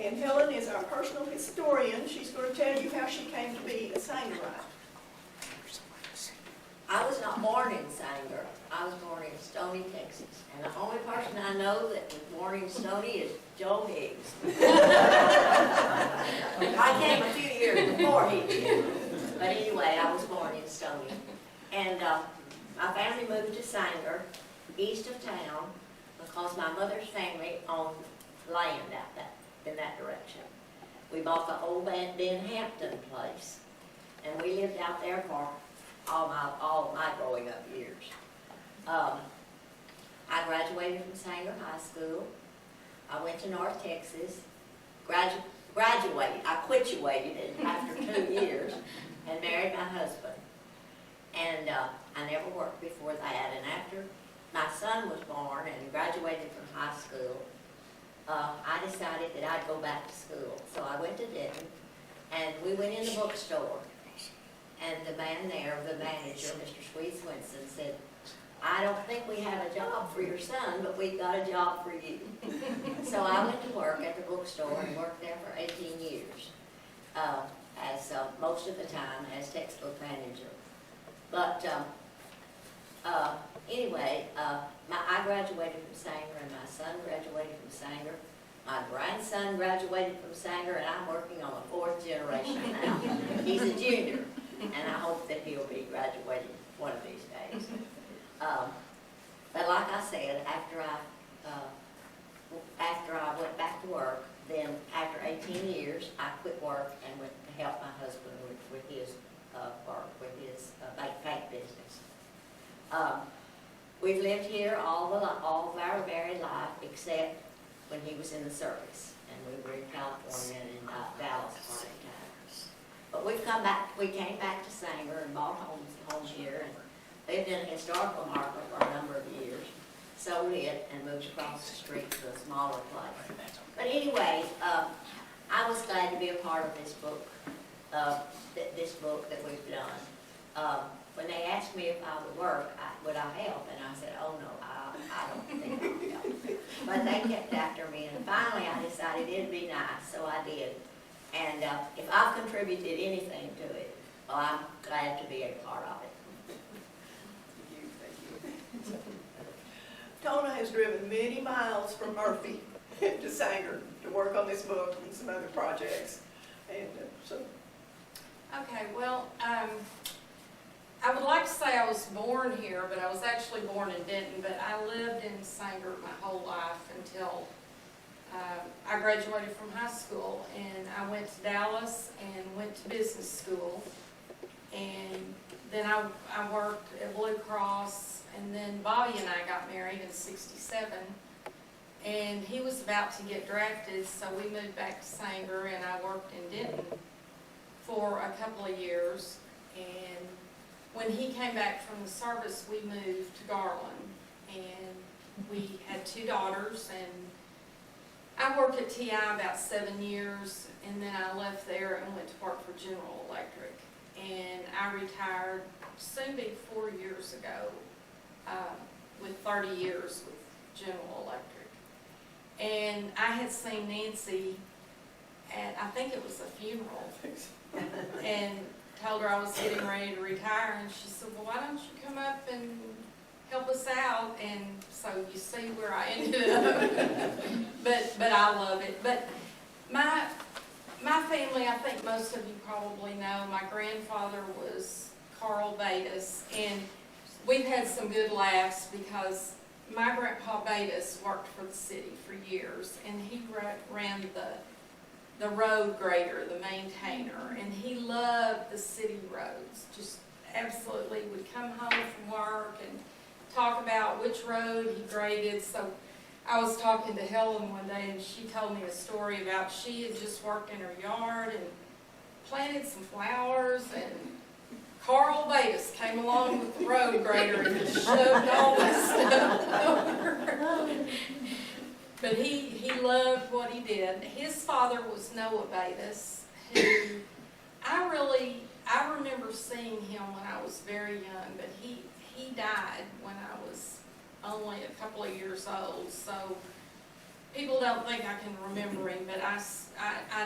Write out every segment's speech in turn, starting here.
And Helen is our personal historian. She's going to tell you how she came to be a Sangerite. I was not born in Sanger. I was born in Stony, Texas. And the only person I know that was born in Stony is Joe Higgs. I came a few years before he did. But anyway, I was born in Stony. And my family moved to Sanger, east of town, because my mother's family owned land out in that direction. We bought the old Ben Hampton place, and we lived out there for all my growing up years. I graduated from Sanger High School. I went to North Texas, graduated, I quituated after 2 years, and married my husband. And I never worked before that, and after my son was born and graduated from high school, I decided that I'd go back to school. So I went to Denton, and we went in the bookstore, and the man there, the manager, Mr. Sweet Swinson, said, "I don't think we have a job for your son, but we've got a job for you." So I went to work at the bookstore and worked there for 18 years, as most of the time as textbook manager. But anyway, I graduated from Sanger, and my son graduated from Sanger. My grandson graduated from Sanger, and I'm working on the 4th generation now. He's a junior, and I hope that he'll be graduating one of these days. But like I said, after I went back to work, then after 18 years, I quit work and went to help my husband with his work, with his bank business. We've lived here all of our married life, except when he was in the service, and we were in California and in Dallas for a time. But we came back to Sanger and bought homes here, and lived in a historical market for a number of years, sold it, and moved across the street to a smaller place. But anyway, I was glad to be a part of this book, that we've done. When they asked me if I would work, would I help, and I said, "Oh no, I don't think I'll help." But they kept after me, and finally I decided it'd be nice, so I did. And if I've contributed anything to it, well, I'm glad to be a part of it. Tona has driven many miles from Murphy to Sanger to work on this book and some other projects. And Okay, well, I would like to say I was born here, but I was actually born in Denton, but I lived in Sanger my whole life until I graduated from high school, and I went to Dallas and went to business school, and then I worked at Blue Cross, and then Bobby and I got married in '67, and he was about to get drafted, so we moved back to Sanger, and I worked in Denton for a couple of years. And when he came back from the service, we moved to Garland, and we had 2 daughters, and I worked at TI about 7 years, and then I left there and went to work for General Electric, and I retired soon be 4 years ago, with 30 years with General Electric. And I had seen Nancy at, I think it was a funeral, and told her I was getting ready to retire, and she said, "Well, why don't you come up and help us out?" And so you see where I ended up. but I love it. But my family, I think most of you probably know, my grandfather was Carl Batis, and we've had some good laughs because my grandpa Batis worked for the city for years, and he ran the road grader, the maintainer, and he loved the city roads. Just absolutely would come home from work and talk about which road he graded. So I was talking to Helen one day, and she told me a story about she had just worked in her yard and planted some flowers, and Carl Batis came along with the road grader and just shoved all this stuff over. But he loved what he did. His father was Noah Batis, who I remember seeing him when I was very young, but he died when I was only a couple of years old. So people don't think I can remember him, but I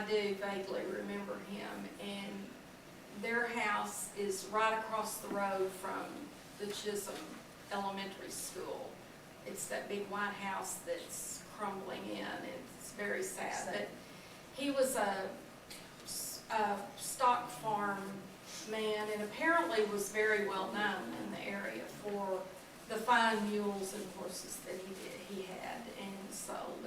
do vaguely remember him. And their house is right across the road from the Chisholm Elementary School. It's that big white house that's crumbling in, and it's very sad. But he was a stock farm man, and apparently was very well known in the area for the fine mules and horses that he had and sold.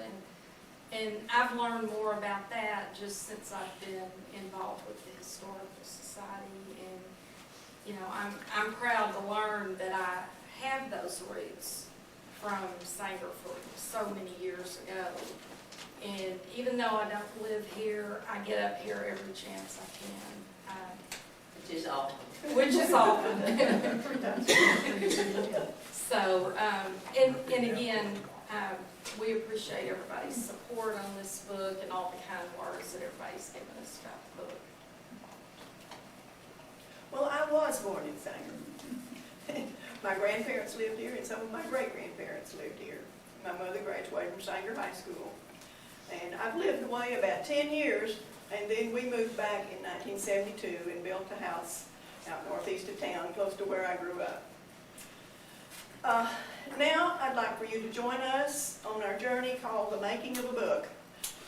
And I've learned more about that just since I've been involved with the Historical Society. And, you know, I'm proud to learn that I have those roots from Sanger for so many years ago. And even though I don't live here, I get up here every chance I can. Which is often. Which is often. So, and again, we appreciate everybody's support on this book and all the kind words that everybody's given us about the book. Well, I was born in Sanger. My grandparents lived here, and some of my great-grandparents lived here. My mother graduated from Sanger High School. And I've lived away about 10 years, and then we moved back in 1972 and built a house out northeast of town, close to where I grew up. Now I'd like for you to join us on our journey called The Making of a Book.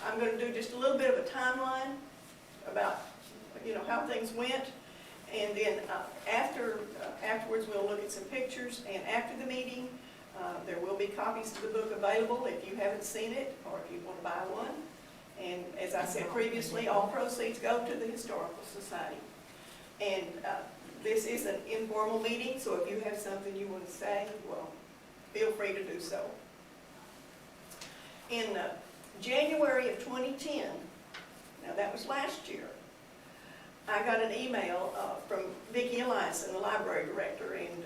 I'm going to do just a little bit of a timeline about, you know, how things went, and then afterwards we'll look at some pictures, and after the meeting there will be copies of the book available if you haven't seen it or if you want to buy one. And as I said previously, all proceeds go to the Historical Society. And this is an informal meeting, so if you have something you want to say, well, feel free to do so. In January of 2010, now that was last year, I got an email from Vicki Eliason, the library director, and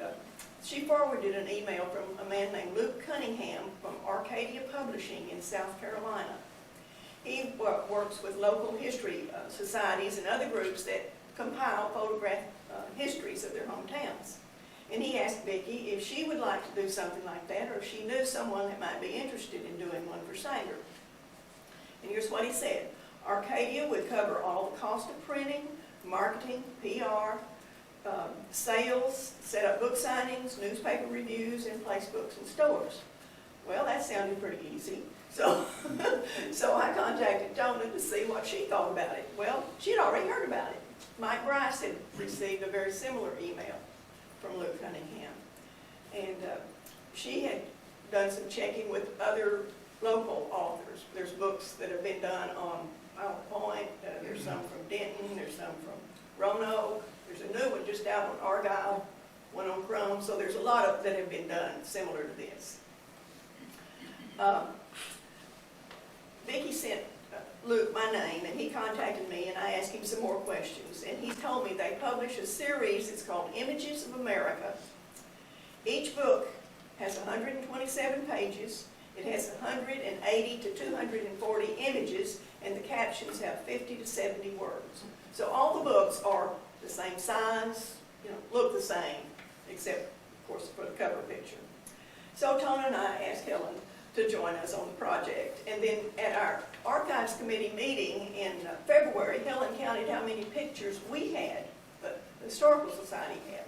she forwarded an email from a man named Luke Cunningham from Arcadia Publishing in South Carolina. He works with local history societies and other groups that compile photograph histories of their hometowns. And he asked Vicki if she would like to do something like that, or if she knew someone that might be interested in doing one for Sanger. And here's what he said: Arcadia would cover all the cost of printing, marketing, PR, sales, set up book signings, newspaper reviews, and place books in stores. Well, that sounded pretty easy. So, so I contacted Tona to see what she thought about it. Well, she'd already heard about it. Mike Bryce had received a very similar email from Luke Cunningham. And she had done some checking with other local authors. There's books that have been done on Isle Point, there's some from Denton, there's some from Roanoke, there's a new one just out on Argyle, one on Crum, so there's a lot of that have been done similar to this. Vicki sent Luke my name, and he contacted me, and I asked him some more questions. And he told me they publish a series, it's called Images of America. Each book has 127 pages. It has 180 to 240 images, and the captions have 50 to 70 words. So all the books are the same size, you know, look the same, except, of course, for the cover picture. So Tona and I asked Helen to join us on the project. And then at our Archives Committee meeting in February, Helen counted how many pictures we had, the Historical Society had.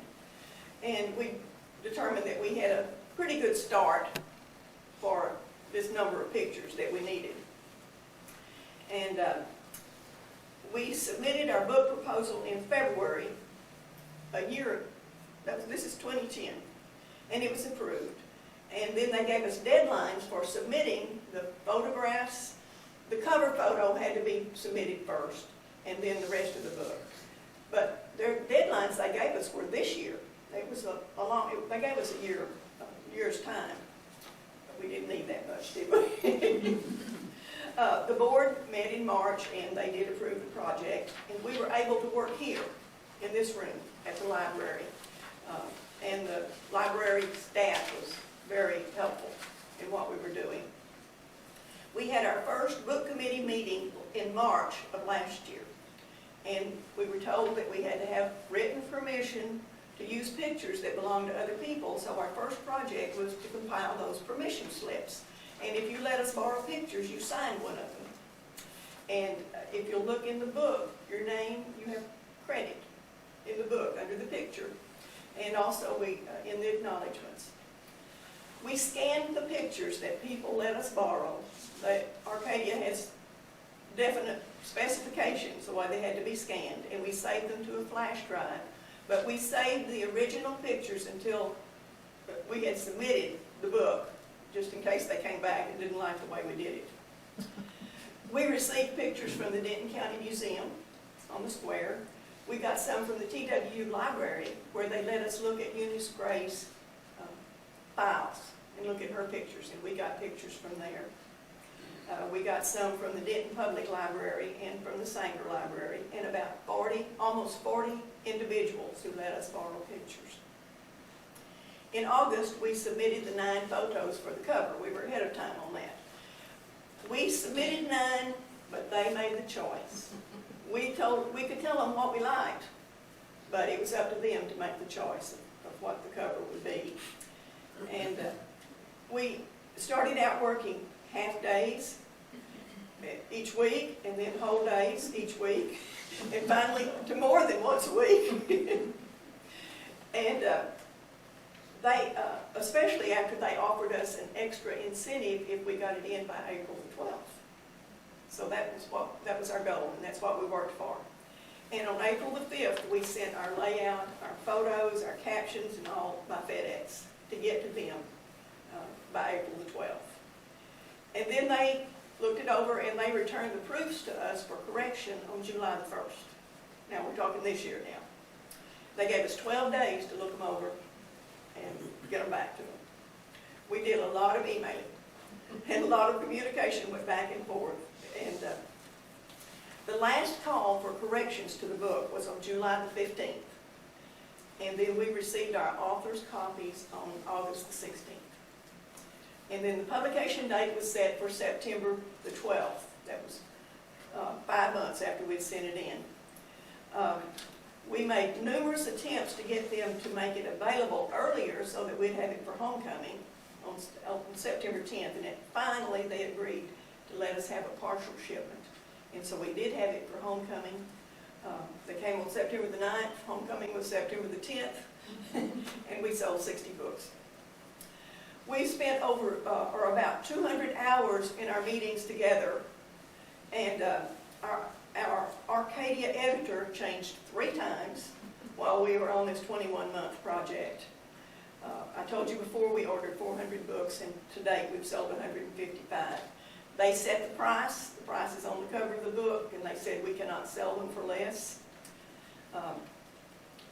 And we determined that we had a pretty good start for this number of pictures that we needed. And we submitted our book proposal in February, this is 2010, and it was approved. And then they gave us deadlines for submitting the photographs. The cover photo had to be submitted first, and then the rest of the book. But their deadlines they gave us were this year. It was they gave us a year's time. But we didn't need that much, did we? The board met in March, and they did approve the project. And we were able to work here in this room at the library. And the library staff was very helpful in what we were doing. We had our first book committee meeting in March of last year, and we were told that we had to have written permission to use pictures that belonged to other people, so our first project was to compile those permission slips. And if you let us borrow pictures, you sign one of them. And if you'll look in the book, your name, you have credit in the book under the picture. And also in the acknowledgments. We scan the pictures that people let us borrow. Arcadia has definite specifications of why they had to be scanned, and we save them to a flash drive. But we saved the original pictures until we had submitted the book, just in case they came back and didn't like the way we did it. We received pictures from the Denton County Museum on the square. We got some from the TWU Library, where they let us look at Eunice Gray's files and look at her pictures, and we got pictures from there. We got some from the Denton Public Library and from the Sanger Library, and about almost 40 individuals who let us borrow pictures. In August, we submitted the 9 photos for the cover. We were ahead of time on that. We submitted 9, but they made the choice. We could tell them what we liked, but it was up to them to make the choice of what the cover would be. And we started out working half days each week, and then whole days each week, and finally to more than once a week. And they, especially after they offered us an extra incentive if we got it in by April the 12th. So that was our goal, and that's what we worked for. And on April the 5th, we sent our layout, our photos, our captions, and all by FedEx to get to them by April the 12th. And then they looked it over and they returned the proofs to us for correction on July the 1st. Now we're talking this year now. They gave us 12 days to look them over and get them back to them. We did a lot of emailing and a lot of communication went back and forth. And the last call for corrections to the book was on July the 15th. And then we received our author's copies on August the 16th. And then the publication date was set for September the 12th. That was 5 months after we'd sent it in. We made numerous attempts to get them to make it available earlier so that we'd have it for homecoming on September 10th. And finally they agreed to let us have a partial shipment. And so we did have it for homecoming. They came on September the 9th. Homecoming was September the 10th. And we sold 60 books. We spent about 200 hours in our meetings together, and our Arcadia editor changed 3 times while we were on this 21-month project. I told you before we ordered 400 books, and to date we've sold 155. They set the price is on the cover of the book, and they said we cannot sell them for less.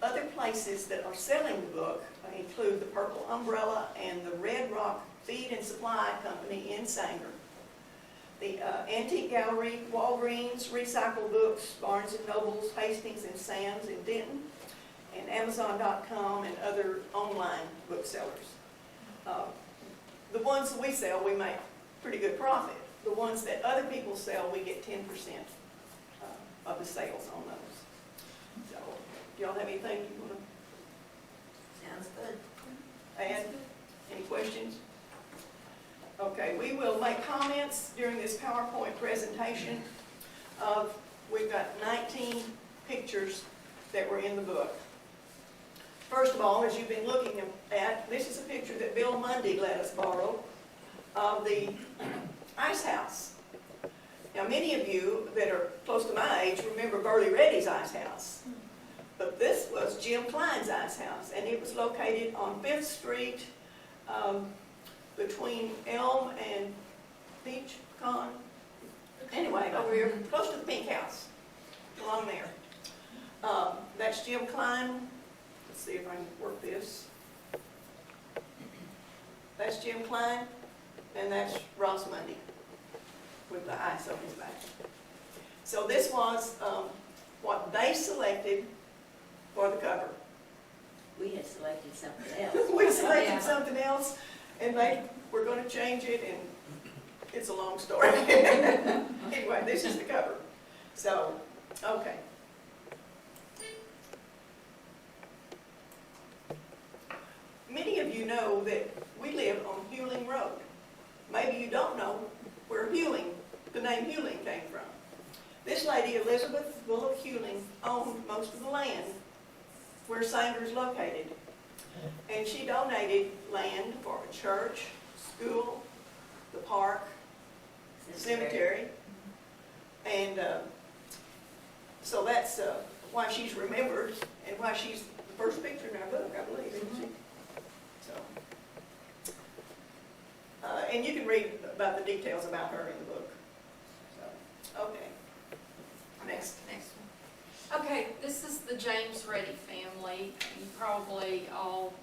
Other places that are selling the book include the Purple Umbrella and the Red Rock Feed and Supply Company in Sanger, the Antique Gallery, Walgreens, Recycle Books, Barnes & Nobles, Hastings and Sam's in Denton, and Amazon.com and other online booksellers. The ones that we sell, we make pretty good profit. The ones that other people sell, we get 10% of the sales on those. So, do y'all have anything you want to Sounds good. add? Any questions? Okay, we will make comments during this PowerPoint presentation of, we've got 19 pictures that were in the book. First of all, as you've been looking at, this is a picture that Bill Mundy let us borrow of the ice house. Now, many of you that are close to my age remember Burley Reddy's ice house. But this was Jim Klein's ice house, and it was located on 5th Street between Elm and Peach Con. Anyway, over here, close to the Pink House, along there. That's Jim Klein. Let's see if I can work this. That's Jim Klein, and that's Ross Mundy with the ice on his back. So this was what they selected for the cover. We had selected something else. We selected something else, and they were going to change it, and it's a long story. Anyway, this is the cover. So, okay. Many of you know that we live on Hewling Road. maybe you don't know where Hewling, the name Hewling came from. This lady, Elizabeth Bullock Hewling, owned most of the land where Sanger's located. And she donated land for a church, school, the park, cemetery. And so that's why she's remembered and why she's the first picture in our book, I believe, isn't she? So, and you can read about the details about her in the book. So, okay. Next. Next one. Okay, this is the James Reddy family. You probably all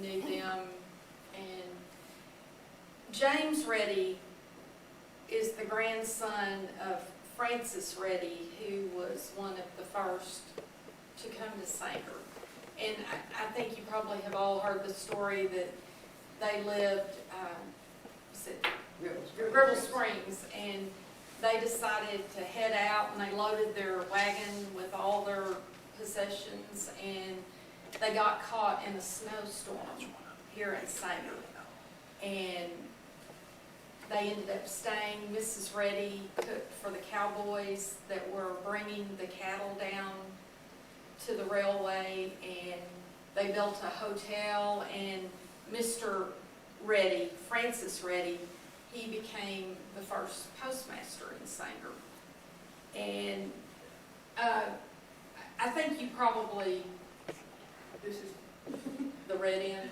knew them. And James Reddy is the grandson of Francis Reddy, who was one of the first to come to Sanger. And I think you probably have all heard the story that they lived, Gribble Springs, and they decided to head out, and they loaded their wagon with all their possessions, and they got caught in a snowstorm here in Sanger. And they ended up staying. Mrs. Reddy cooked for the cowboys that were bringing the cattle down to the railway, and they built a hotel, and Mr. Reddy, Francis Reddy, he became the first postmaster in Sanger. And I think you probably, This is the red end.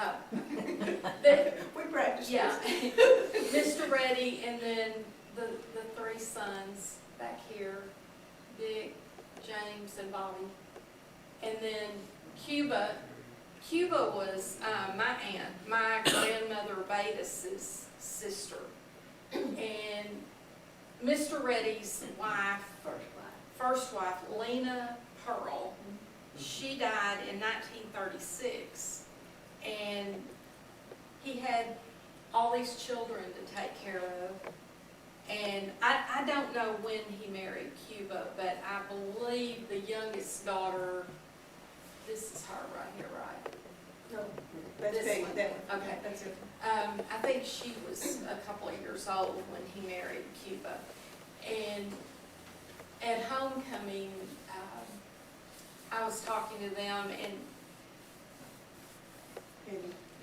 Oh. we practiced. Yeah, Mr. Reddy, and then the three sons back here, Dick, James, and Bobby. And then Cuba was my aunt, my grandmother Batis' sister. And Mr. Reddy's wife, first wife, Lena Pearl, she died in 1936. And he had all these children to take care of. And I don't know when he married Cuba, but I believe the youngest daughter, this is her right here, right? No, that's This Peggy, one. that one. Okay. That's it. I think she was a couple of years old when he married Cuba. And at homecoming, I was talking to them, and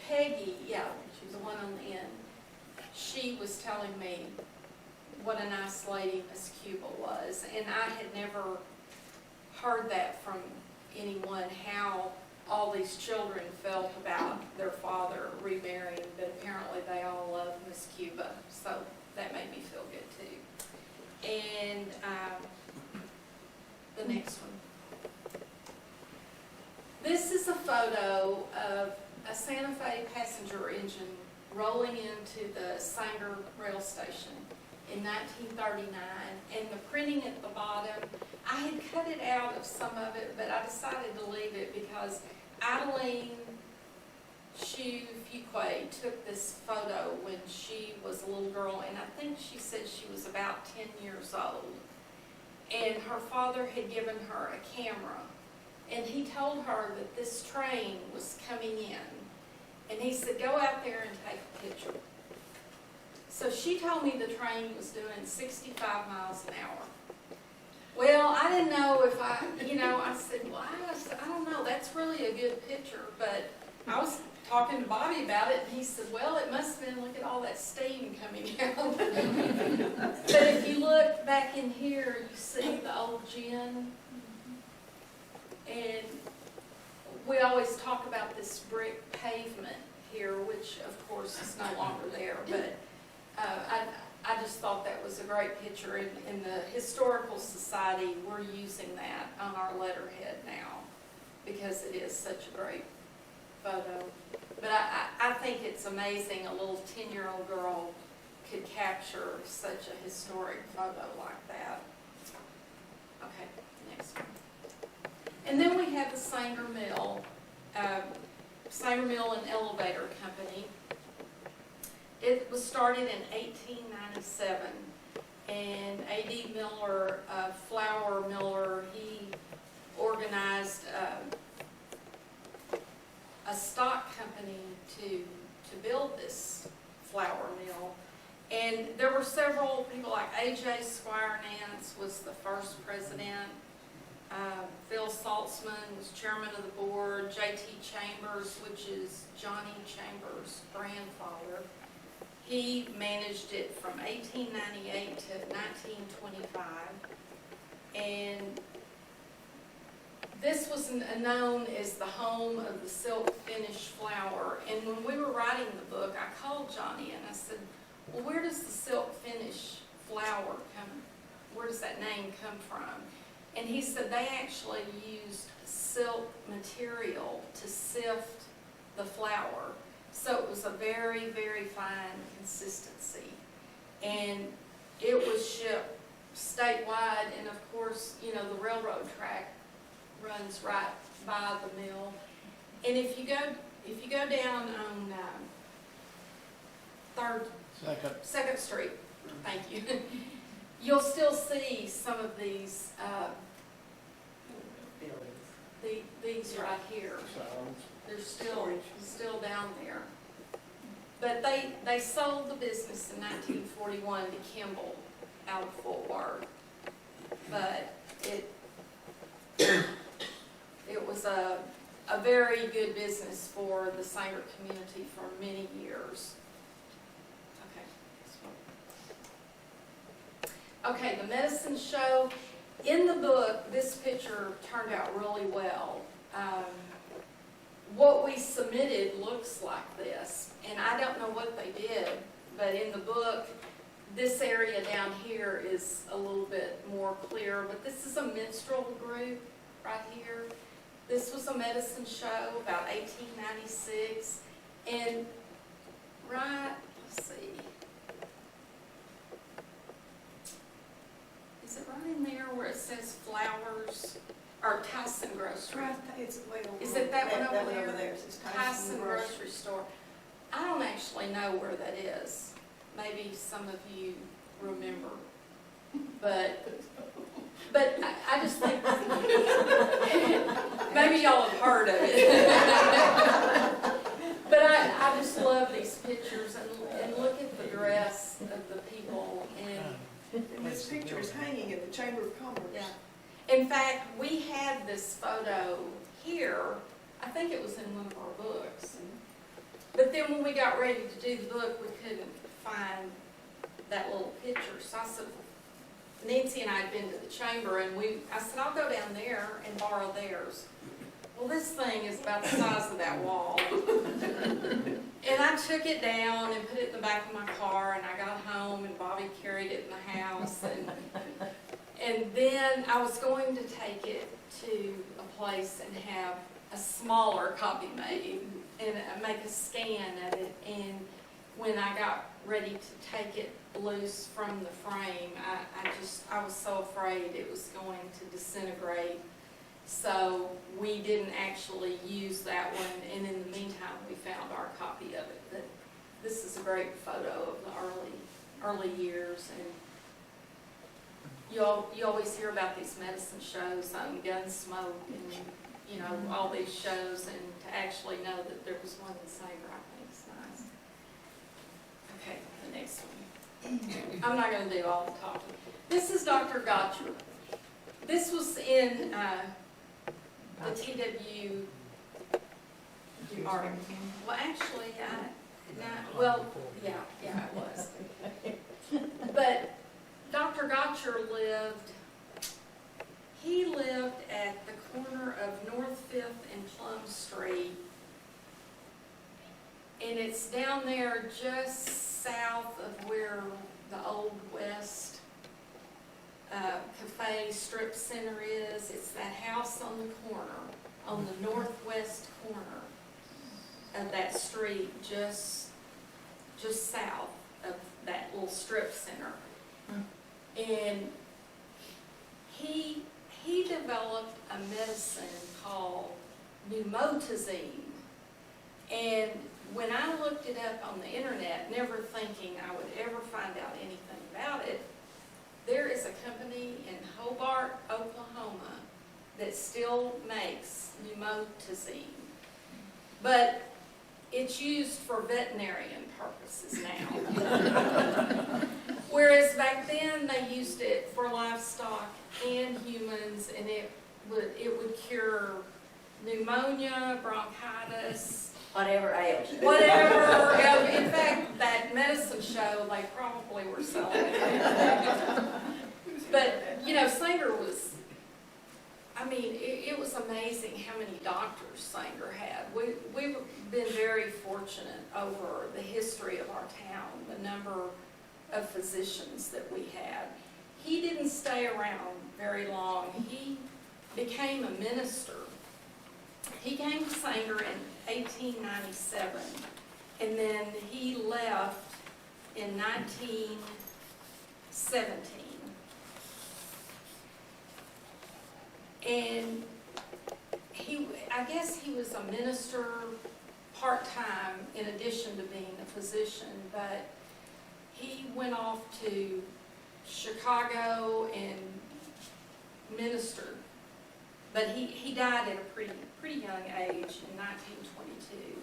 Peggy, yeah, she's the one on the end, she was telling me what a nice lady Miss Cuba was. And I had never heard that from anyone, how all these children felt about their father remarrying, but apparently they all loved Miss Cuba, so that made me feel good too. And the next one. This is a photo of a Santa Fe passenger engine rolling into the Sanger rail station in 1939, and the printing at the bottom, I had cut it out of some of it, but I decided to leave it because Adeline Chu Fuquay took this photo when she was a little girl, and I think she said she was about 10 years old. And her father had given her a camera, and he told her that this train was coming in. And he said, go out there and take a picture. So she told me the train was doing 65 miles an hour. Well, I didn't know if I said, well, I don't know, that's really a good picture. But I was talking to Bobby about it, and he said, well, it must have been, look at all that steam coming out. But if you look back in here, you see the old gin. And we always talk about this brick pavement here, which of course is no longer there, but I just thought that was a great picture. In the Historical Society, we're using that on our letterhead now because it is such a great photo. But I think it's amazing a little 10-year-old girl could capture such a historic photo like that. Okay, next one. And then we have the Sanger Mill, Sanger Mill and Elevator Company. It was started in 1897, and A.D. Miller, flour miller, he organized a stock company to build this flour mill. And there were several people, like A.J. Squire Nance was the first president. Phil Saltzman was chairman of the board. J.T. Chambers, which is Johnny Chambers' grandfather, he managed it from 1898 to 1925. And this was known as the home of the silk finish flour. And when we were writing the book, I called Johnny and I said, well, where does the silk finish flour come, where does that name come from? And he said they actually used silk material to sift the flour. So it was a very, very fine consistency. And it was shipped statewide, and of course, you know, the railroad track runs right by the mill. And if you go down on Second Street, thank you, you'll still see some of these these right here. They're still down there. But they sold the business in 1941 to Kimball out of Fort Worth. But it was a very good business for the Sanger community for many years. Okay, the medicine show. In the book, this picture turned out really well. What we submitted looks like this, and I don't know what they did, but in the book, this area down here is a little bit more clear, but this is a minstrel group right here. This was a medicine show about 1896, and let's see. Is it right in there where it says flowers, or Tyson Grocery? Is it that one over there? It's Tyson Grocery Store. I don't actually know where that is. Maybe some of you remember. But I just think, maybe y'all have heard of it. But I just love these pictures, and look at the dress of the people. And this picture is hanging at the Chamber of Commerce. Yeah. In fact, we had this photo here. I think it was in one of our books. But then when we got ready to do the book, we couldn't find that little picture. So I said, Nancy and I had been to the chamber, and I said, I'll go down there and borrow theirs. Well, this thing is about the size of that wall. And I took it down and put it in the back of my car, and I got home, and Bobby carried it in the house. And then I was going to take it to a place and have a smaller copy made and make a scan of it. And when I got ready to take it loose from the frame, I was so afraid it was going to disintegrate. So we didn't actually use that one, and in the meantime, we found our copy of it. But this is a great photo of the early years, and you always hear about these medicine shows on Gunsmoke and, you know, all these shows, and to actually know that there was one in Sanger, I think is nice. Okay, the next one. I'm not going to do all the talking. This is Dr. Gotcher. This was in the TW article. Well, actually, yeah, it was. But Dr. Gotcher lived at the corner of North 5th and Plum Street. And it's down there just south of where the Old West Cafe Strip Center is. It's that house on the corner, on the northwest corner of that street, just south of that little strip center. And he developed a medicine called pneumotazine. And when I looked it up on the internet, never thinking I would ever find out anything about it, there is a company in Hobart, Oklahoma, that still makes pneumotazine. but it's used for veterinarian purposes now. Whereas back then, they used it for livestock and humans, and it would cure pneumonia, bronchitis, Whatever ails you. whatever. In fact, that medicine show, they probably were selling it. But, you know, Sanger was, I mean, it was amazing how many doctors Sanger had. We've been very fortunate over the history of our town, the number of physicians that we had. He didn't stay around very long. He became a minister. He came to Sanger in 1897, and then he left in 1917. And I guess he was a minister part-time in addition to being a physician, but he went off to Chicago and ministered. But he died at a pretty young age in 1922.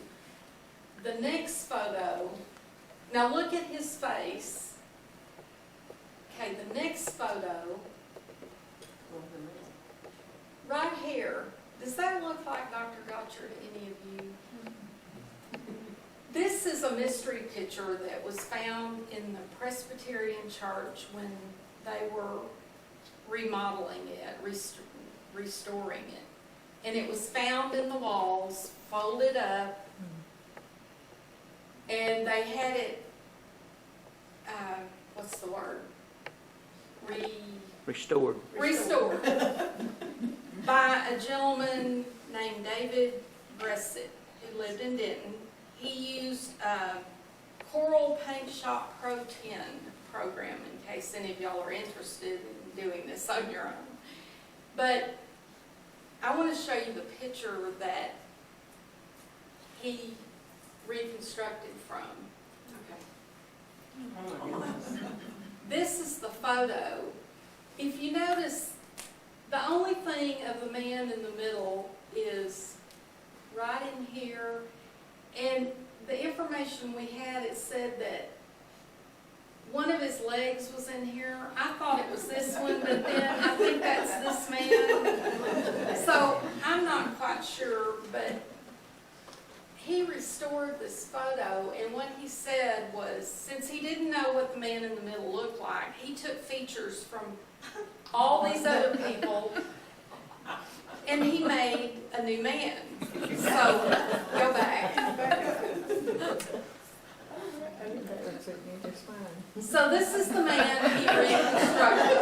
The next photo, now look at his face. Okay, the next photo, right here, does that look like Dr. Gotcher to any of you? This is a mystery picture that was found in the Presbyterian church when they were remodeling it, restoring it. And it was found in the walls, folded up, and they had it, what's the word? Restored. Restored by a gentleman named David Bressett, who lived in Denton. He used Coral Paint Shop Pro 10 program, in case any of y'all are interested in doing this on your own. But I want to show you the picture that he reconstructed from. Okay. This is the photo. If you notice, the only thing of the man in the middle is right in here. And the information we had, it said that one of his legs was in here. I thought it was this one, but then I think that's this man. So I'm not quite sure, but he restored this photo, and what he said was, since he didn't know what the man in the middle looked like, he took features from all these other people, and he made a new man. So, go back. So this is the man he reconstructed.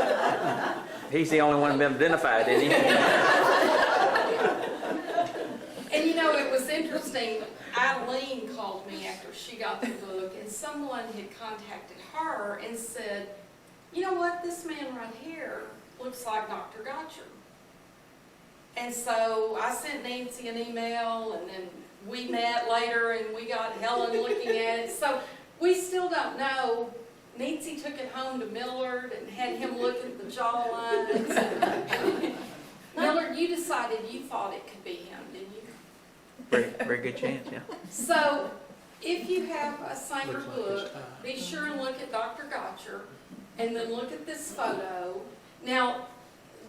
He's the only one been identified, isn't he? And you know, it was interesting. Eileen called me after she got the book, and someone had contacted her and said, you know what, this man right here looks like Dr. Gotcher. And so I sent Nancy an email, and then we met later, and we got Helen looking at it. So we still don't know. Nancy took it home to Millard and had him look at the jawlines. Millard, you decided you thought it could be him, didn't you? Very good chance, yeah. So if you have a Sanger book, be sure and look at Dr. Gotcher, and then look at this photo. Now,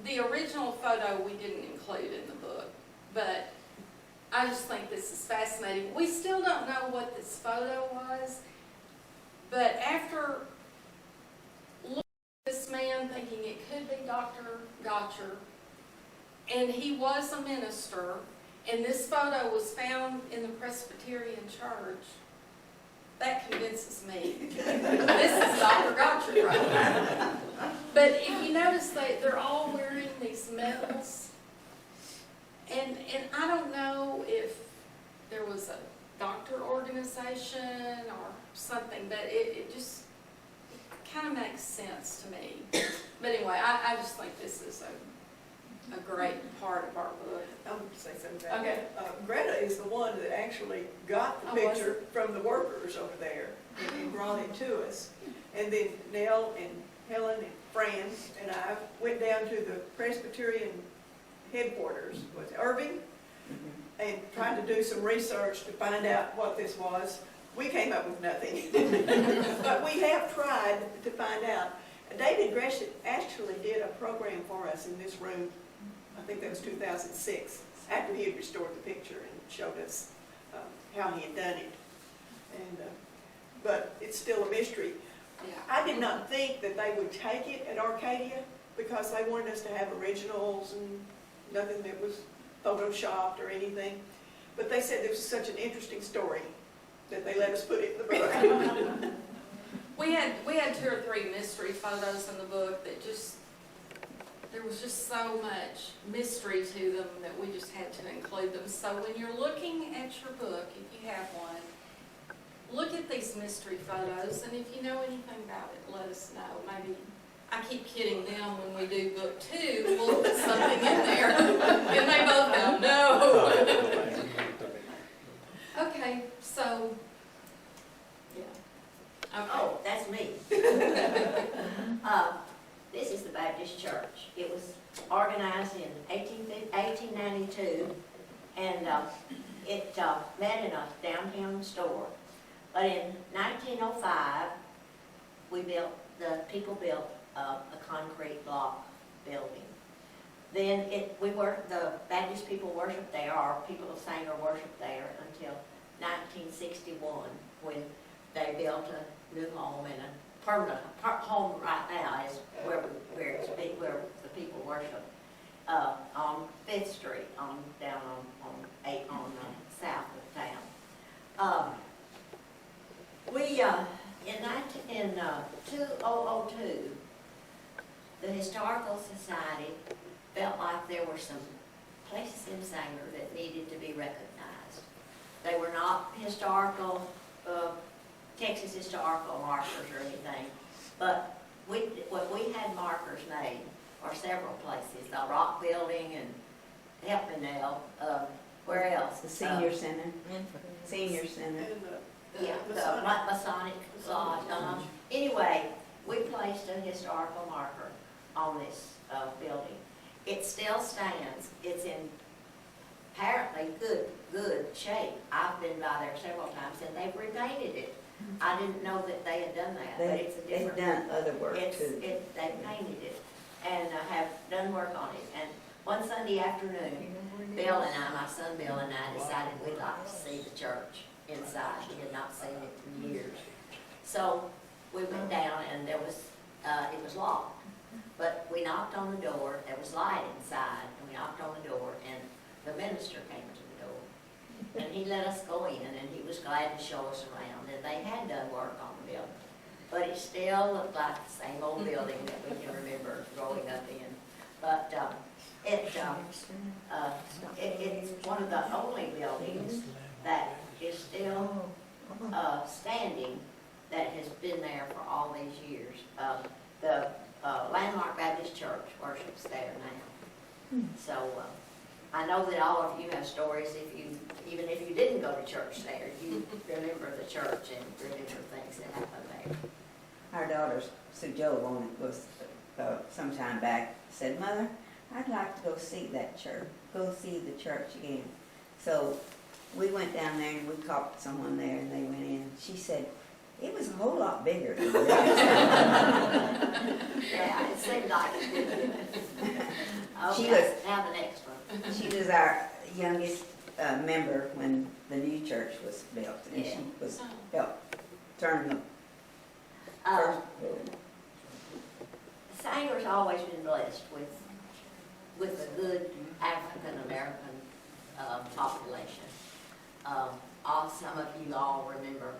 the original photo we didn't include in the book, but I just think this is fascinating. We still don't know what this photo was, but after looking at this man thinking it could be Dr. Gotcher, and he was a minister, and this photo was found in the Presbyterian church, that convinces me. This is Dr. Gotcher right here. But if you notice, they're all wearing these medals. And I don't know if there was a doctor organization or something, but it just kind of makes sense to me. But anyway, I just think this is a great part of our book. I'm going to say something about Okay. that. Greta is the one that actually got the Oh, was picture from the workers over there and brought it to us. And then Nell and Helen and Fran and I went down to the Presbyterian headquarters. Was it Irving? and tried to do some research to find out what this was. We came up with nothing. But we have tried to find out. David Gresham actually did a program for us in this room, I think that was 2006, after he had restored the picture and showed us how he had done it. And, but it's still a mystery. Yeah. I did not think that they would take it at Arcadia because they wanted us to have originals and nothing that was photoshopped or anything. But they said this was such an interesting story that they let us put it in the book. We had 2 or 3 mystery photos in the book that just, there was just so much mystery to them that we just had to include them. So when you're looking at your book, if you have one, look at these mystery photos, and if you know anything about it, let us know. Maybe, I keep kidding them when we do book 2, we'll put something in there, and they both go, no. Okay, so, yeah. Okay. Oh, that's me. This is the Baptist church. It was organized in 1892, and it met in a downtown store. But in 1905, the people built a concrete block building. Then the Baptist people worshiped there, or people of Sanger worshiped there until 1961, when they built a new home, and a permanent home right now is where the people worship on 5th Street, down on south of town. In 2002, the Historical Society felt like there were some places in Sanger that needed to be recognized. They were not historical, Texas historical markers or anything, but we had markers made for several places, the Rock Building and help me now, where else? The senior center. Senior center. And, Yeah, the Masonic. Masonic Lodge. Anyway, we placed a historical marker on this building. It still stands. It's in apparently good shape. I've been by there several times, and they've repainted it. I didn't know that they had done that, but it's a They've different. done other work too. They painted it and have done work on it. And one Sunday afternoon, Bill and I, my son Bill and I, decided we'd like to see the church inside. We had not seen it in years. So we went down, and it was locked. But we knocked on the door. There was light inside, and we knocked on the door, and the minister came to the door. And he let us go in, and he was glad to show us around. And they had done work on the building, but it still looked like the same old building that we can remember growing up in. But it's one of the only buildings that is still standing, that has been there for all these years. The Landmark Baptist Church worships there now. So I know that all of you have stories. Even if you didn't go to church there, you remember the church and remember things that happened there. Our daughter, Sue Jo, was some time back, said, "Mother, I'd like to go see that church, go see the church again." So we went down there and we caught someone there, and they went in. She said, "It was a whole lot bigger than that." Yeah, it seemed like it. She Okay, was- now the next one. She was our youngest member when the new church was built, and Yeah. she was helped turn the Uh, first building. Sanger's always been blessed with a good African-American population. Some of you all remember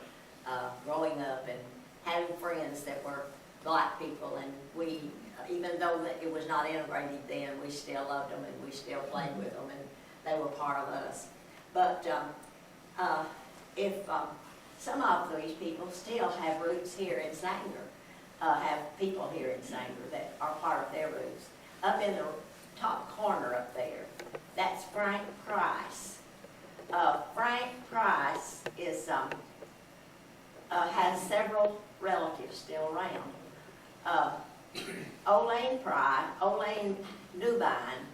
growing up and having friends that were black people, and we, even though that it was not integrated then, we still loved them, and we still played with them, and they were part of us. But if some of these people still have roots here in Sanger, have people here in Sanger that are part of their roots. Up in the top corner up there, that's Frank Price. Frank Price is has several relatives still around. Olaine Newbine,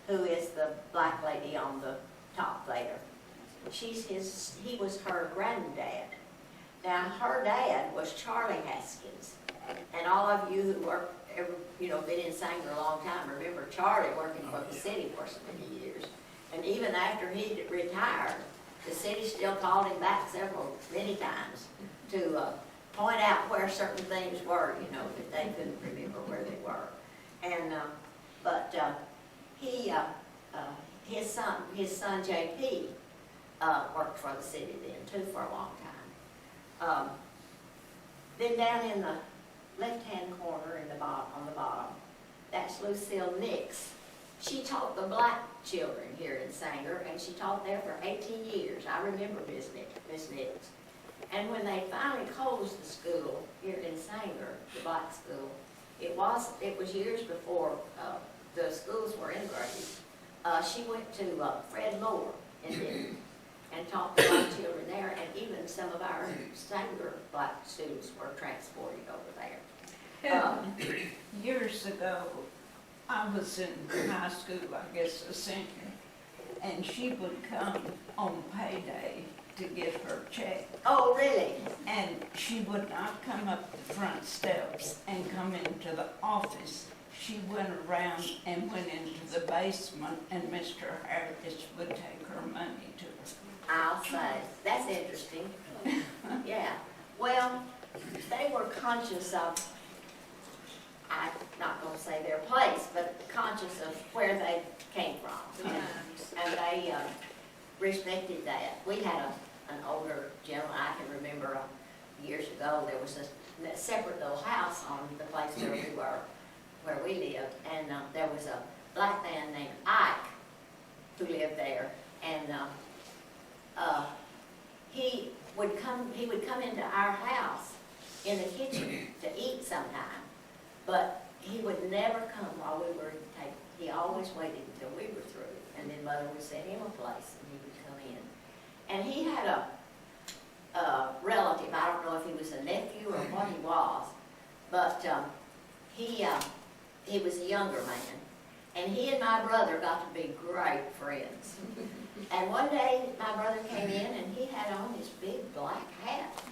who is the black lady on the top there. He was her granddad. Now, her dad was Charlie Haskins. And all of you who work, been in Sanger a long time, remember Charlie working for the city for so many years. And even after he retired, the city still called him back many times to point out where certain things were, that they couldn't remember where they were. And, his son JP worked for the city then too for a long time. Then down in the left-hand corner on the bottom, that's Lucille Nix. She taught the black children here in Sanger, and she taught there for 18 years. I remember Miss Nix. And when they finally closed the school here in Sanger, the black school, it was years before the schools were integrated. She went to Fred Moore in Denton and taught the black children there, and even some of our Sanger black students were transported over there. Years ago, I was in high school, I guess a senior, and she would come on payday to get her check. Oh, really? And she would not come up the front steps and come into the office. She went around and went into the basement, and Mr. Harris would take her money to her. I'll say, that's interesting. Yeah, well, they were conscious of, I'm not going to say their place, but conscious of where they came from. And they respected that. We had an older gentleman, I can remember years ago, there was a separate little house on the place where we lived, and there was a black man named Ike who lived there, and he would come into our house in the kitchen to eat sometime, but he would never come while we were taking. He always waited until we were through, and then Mother would set him a place, and he would come in. And he had a relative, I don't know if he was a nephew or what he was, but he was a younger man, and he and my brother got to be great friends. And one day, my brother came in, and he had on his big black hat.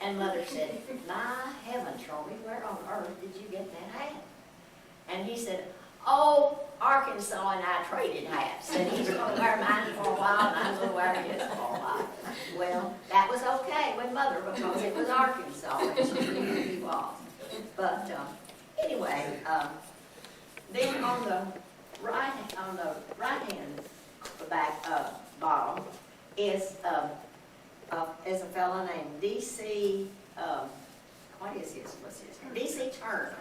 And Mother said, "My heavens, Romy, where on earth did you get that hat?" And he said, "Oh, Arkansas and I traded hats, and he's going to wear mine for a while, and I'm going to wear his for a while." Well, that was okay with Mother, because it was Arkansas, and she knew who he was. But anyway, then on the right hand back bottom is a fellow named D.C. What's his name? D.C. Turner,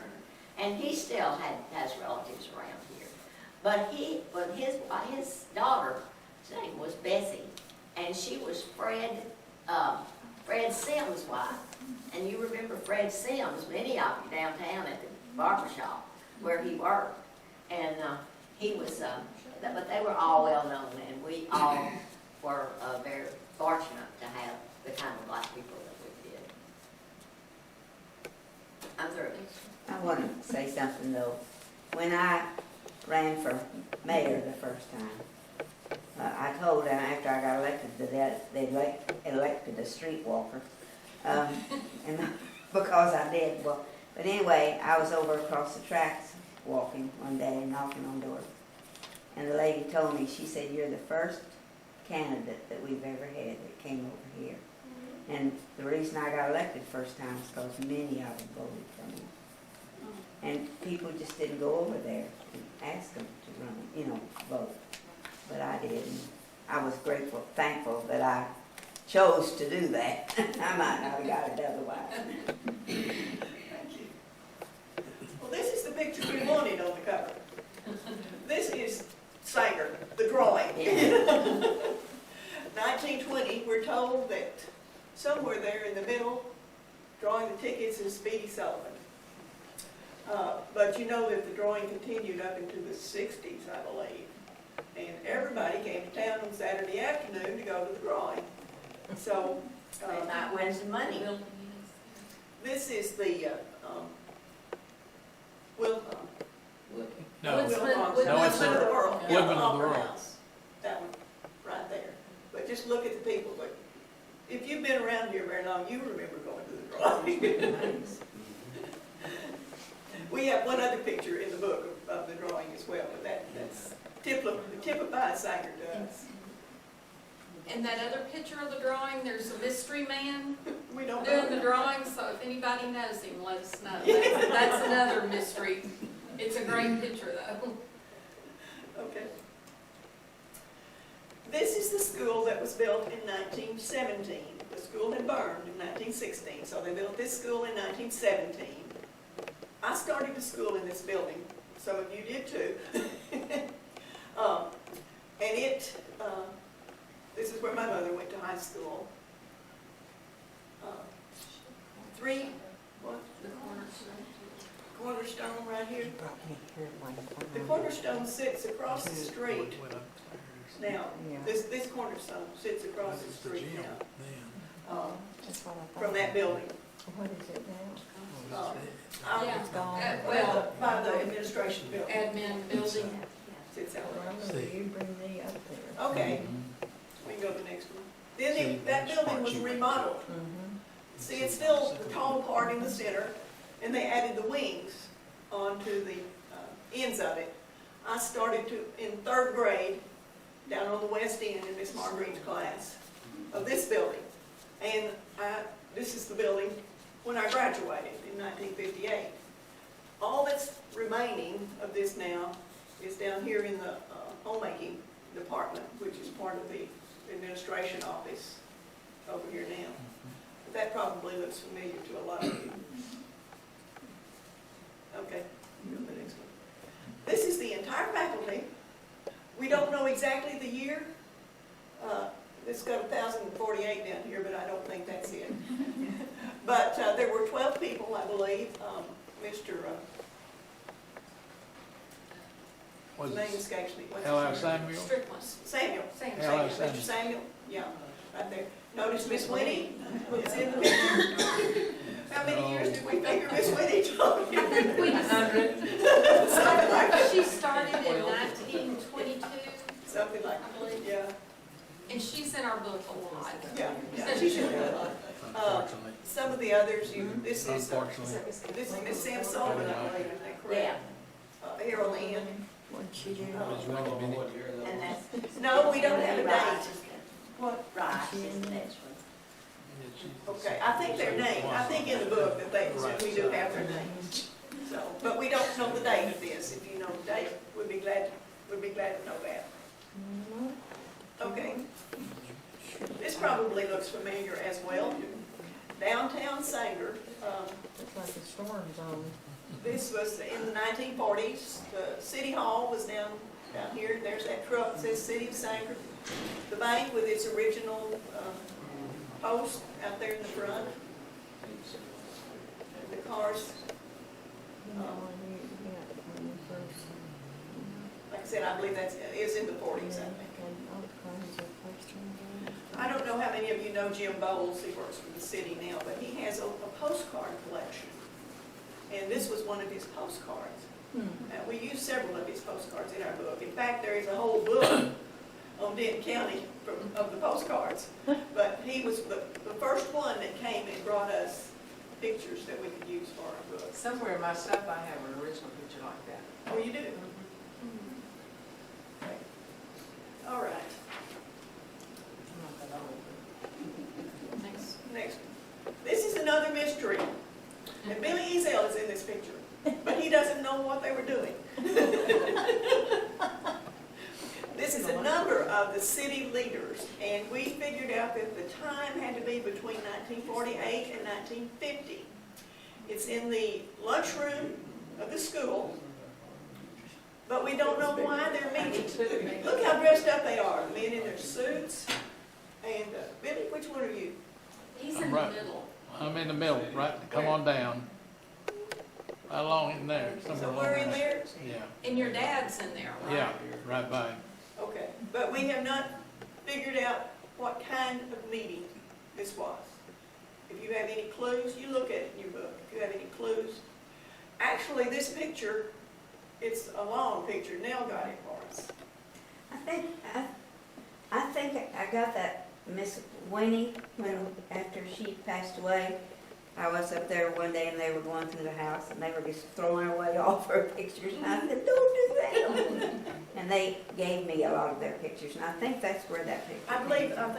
and he still has relatives around here. But his daughter's name was Bessie, and she was Fred Sims' wife. And you remember Fred Sims, many of you downtown at the barber shop where he worked. And he was, but they were all well known, and we all were very fortunate to have the kind of black people that we did. I'm through. I want to say something though. When I ran for mayor the first time, I told them after I got elected that they elected a streetwalker, and because I did. Well, but anyway, I was over across the tracks walking one day and knocking on doors, and the lady told me, she said, "You're the first candidate that we've ever had that came over here." And the reason I got elected first time is because many of them voted for me. And people just didn't go over there and ask them to run, vote. But I did, and I was grateful, thankful that I chose to do that. I might not have got it otherwise. Thank you. Well, this is the picture we wanted on the cover. This is Sanger, the drawing. 1920, we're told that somewhere there in the middle, drawing the tickets is Speedy Sullivan. But you know that the drawing continued up into the 60s, I believe. And everybody came to town on Saturday afternoon to go to the drawing. So, They might win some money. this is the, No, Woodman No, it's of the the World. Woodman of the Opera World. House. That one, right just look at the people, but if you've been around here very long, you remember going to the drawing. We have one other picture in the book of the drawing as well, but that's typifies Sanger to us. And that other picture of the drawing, there's a mystery man We don't doing the know. drawing, so if anybody knows him, let us know. That's another mystery. It's a great picture, though. Okay. This is the school that was built in 1917. The school had burned in 1916, so they built this school in 1917. I started the school in this building. Some of you did too. And this is where my mother went to high school. The Cornerstone right here. The cornerstone sits across the street now. This cornerstone sits across the street now from that building. What is it now? Yeah. Well, by the administration building. Admin building. Sits out Well, you bring me up there. there. Okay, we can go to the next one. Then that building was remodeled. See, it's still the tall part in the center, and they added the wings onto the ends of it. I started in 3rd grade down on the west end in Miss Marguerite's class of this building. And this is the building when I graduated in 1958. All that's remaining of this now is down here in the homemaking department, which is part of the administration office over here now. But that probably looks familiar to a lot of you. Okay, go to the next one. This is the entire faculty. We don't know exactly the year. It's got 1,048 down here, but I don't think that's it. But there were 12 people, I believe. Mr. His name escapes me. What's his Helen name? Samuel? Strickland. Samuel. Helen Mr. Samuel. Samuel, yeah, right there. Notice Miss Winnie is in the picture. How many years did we figure Miss Winnie took? Something like that. She started in 1922, Something like I believe, yeah, and she's in our book a lot. yeah, she should have. Unfortunately. Some of the others, this is Unfortunately. Miss Sam Sullivan, I believe, is that correct? Here on the end. What'd she do? It's really been- And that's. No, we don't have a date. Rice. What? Rice is the next one. Okay, I think their name, I think in the book that we do have their names. So, but we don't know the date of this. If you know the date, we'd be glad to know that. Okay. This probably looks familiar as well. Downtown Sanger. Looks like a storm zone. This was in the 1940s. The city hall was down here. There's that truck that says City of Sanger. The bank with its original post out there in the front. The cars. Like I said, I believe that is in the 40s, I think. I don't know how many of you know Jim Bowles. He works for the city now, but he has a postcard collection. And this was one of his postcards. We use several of his postcards in our book. In fact, there is a whole book on Denton County of the postcards. But he was the first one that came and brought us pictures that we could use for our book. Somewhere in my stuff, I have an original picture like that. Oh, you do? Okay. All right. I'm not that old. Next. This is another mystery. And Billy Ezel is in this picture, but he doesn't know what they were doing. This is a number of the city leaders, and we figured out that the time had to be between 1948 and 1950. It's in the lunchroom of the school, but we don't know why they're meeting. Look how dressed up they are, the men in their suits. And Billy, which one are you? He's in I'm the right. middle. I'm in the middle, right, come on down. Right along in there, somewhere along Somewhere in there. there? Yeah, And your dad's in there, right? yeah, right by. Okay, but we have not figured out what kind of meeting this was. If you have any clues, you look at it in your book. If you have any clues. Actually, this picture, it's a long picture. Nell got it for us. I think I got that Miss Winnie, after she passed away, I was up there one day and they were going through the house and they were just throwing away all of her pictures and I said, don't do that. And they gave me a lot of their pictures and I think that's where that picture I came think from.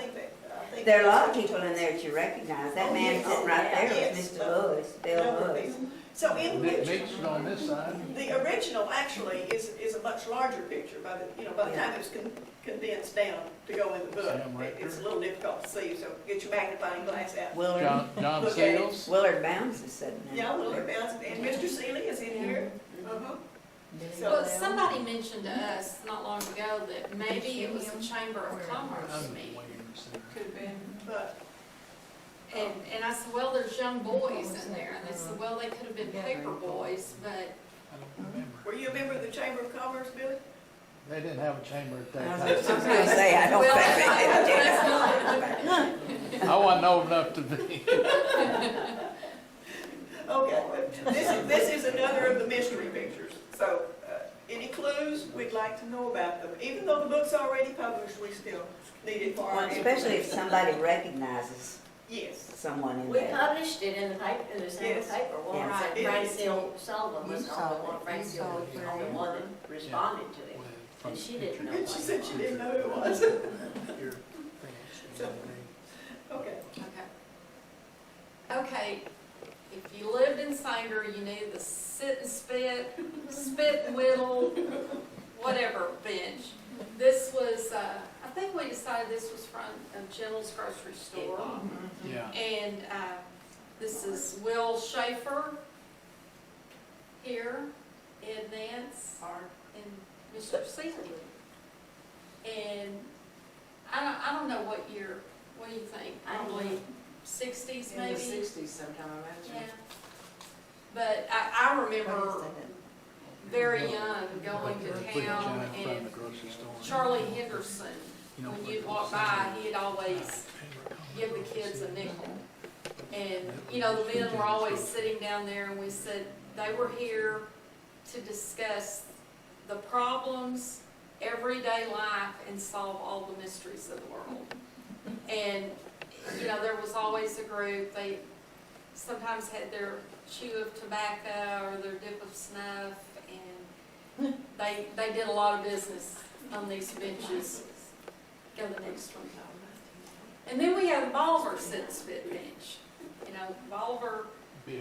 There are a lot of people in there that you recognize. That Oh, man yes. sitting right there Yes. was Mr. Lewis, Bill Number of Lewis. people. So in Mitch which, is on this side. the original actually is a much larger picture by the time it's condensed down to go in the book. Sam Rector. It's a little difficult to see, so get your magnifying glass out. Willard, John Look at it. Seals. Willard Bounds is sitting there. Yeah, Willard Bounds, and Mr. Seeley is in here. Uh-huh. So, Well, somebody mentioned to us not long ago that maybe it was a Chamber of Commerce I'm meeting. waiting to see. Could have been. but, And I said, well, there's young boys in there. And they said, well, they could have been paper boys, but I don't remember. were you a member of the Chamber of Commerce, Billy? They didn't have a chamber at I that was time. gonna say, I don't Well, think they did. I wasn't old enough to be. Okay, but this is another of the mystery pictures. So, any clues, we'd like to know about them. Even though the book's already published, we still need it for our Well, especially if information. somebody recognizes Yes. someone in We there. published it in the paper, in the same Yes. paper once, Yes. and It Frank is. Sullivan was You the saw only one, it. Frank You saw Sullivan it was the only there. one that responded to it. And she didn't know. And she said she didn't know who it was. So, okay. okay. Okay, if you lived in Sanger, you needed the sit and spit and whittle, whatever bench. This was, I think we decided this was from General's Grocery Store. Yeah. And this is Will Schaefer here, Ed Nance, and Mr. Seeley. And I don't know what year, what do you think? Probably 60s In the maybe? 60s sometime, I Yeah. imagine. But I remember very young going to Put it town in front of and the grocery store. Charlie Henderson, You know, when put you'd the walk by, he'd always give the kids a nickel. And, you know, the men were always sitting down there and we said they were here to discuss the problems, everyday life, and solve all the mysteries of the world. And, you know, there was always a group, they sometimes had their chew of tobacco or their dip of snuff, and they did a lot of business on these benches. Go to the next one. And then we had the Bolivar sit and spit bench. You know, Bolivar